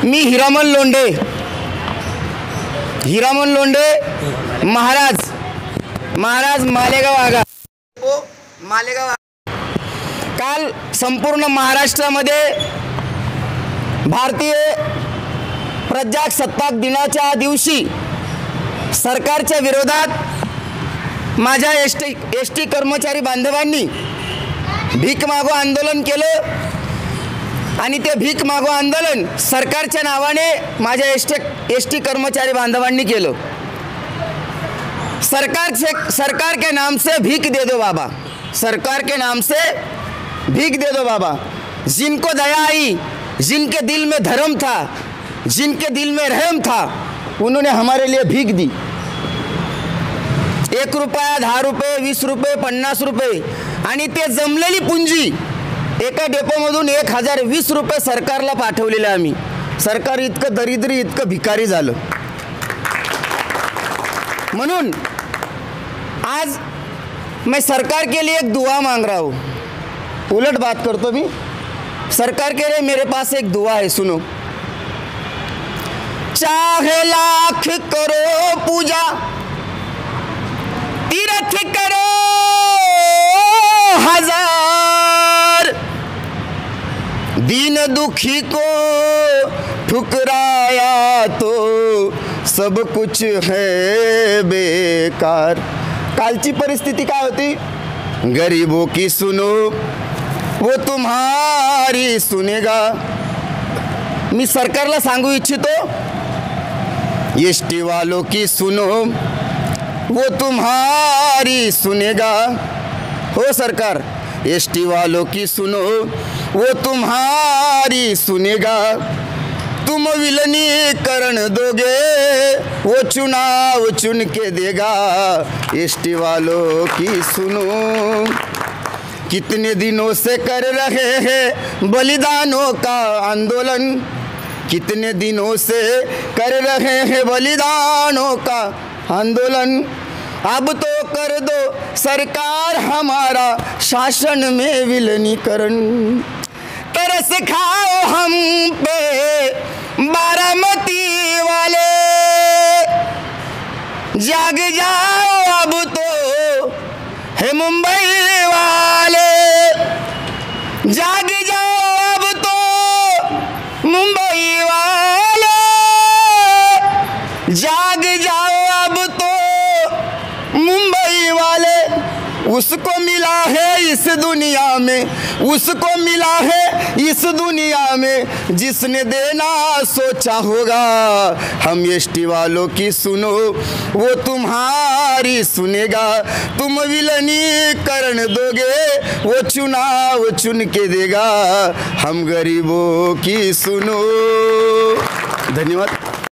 मी हिरामन लोंढे महाराज मालेगाव काल संपूर्ण महाराष्ट्रामध्ये भारतीय प्रजासत्ताक दिनाच्या दिवशी सरकारच्या विरोधात माझ्या एसटी कर्मचारी बांधवांनी भीक मागो आंदोलन केलं आणि ते भीक मागो आंदोलन सरकारच्या नावाने माझ्या एसटी कर्मचारी बांधवांनी केलं। सरकार के नाम से भीख दे दो बाबा, सरकार के नाम से भीख दे दो बाबा। जिनको दया आई, जिनके दिल में धर्म था, जिनके दिल में रहम था, उन्होंने हमारे लिए भीख दी। 1 रुपया, 10 रुपये, 20 रुपये, 50 रुपये आणि ते जमलेली पुंजी एका डेपोमधून 1020 रुपये सरकारला पाठवलेले आम्ही। सरकार इतकं दरिद्री, इतकं भिकारी झालं। म्हणून आज मैं सरकार के लिए एक दुआ मांग रहा हूँ। उलट बात करतो मी, सरकार के लिए मेरे पास एक दुआ है, सुनो। चाहे लाख करो पूजा, तीर्थ करो हजार, दीन दुखी को ठुकराया तो सब कुछ है बेकार। कालची परिस्थिती काय होती? गरीबों की सुनो वो तुम्हारी सुनेगा। मी सरकारला सांगू इच्छितो, एसटी वालों की सुनो वो तुम्हारी सुनेगा। हो सरकार, एसटी वालों की सुनो वो तुम्हारी सुनेगा। तुम विलीनीकरण दोगे वो चुनाव चुन के देगा। एसटी वालों की सुनो, कितने दिनों से कर रहे हैं बलिदानों का आंदोलन, कितने दिनों से कर रहे हैं बलिदानों का आंदोलन। अब तो कर दो सरकार हमारा शासन में विलीनीकरण। तरस खाओ हम पे बारामती वाले, जाग जाओ अब तो है मुंबई वाले, जाग जाओ अब तो मुंबई वाले, जाग जाओ अब तो मुंबई वाले। उसको मिला है इस दुनिया में, उसको मिला है इस दुनिया में जिसने देना सोचा होगा। हम एसटी वालों की सुनो वो तुम्हारी सुनेगा। तुम विलीनीकरण दोगे वो चुनाव चुन के देगा। हम गरीबों की सुनो। धन्यवाद।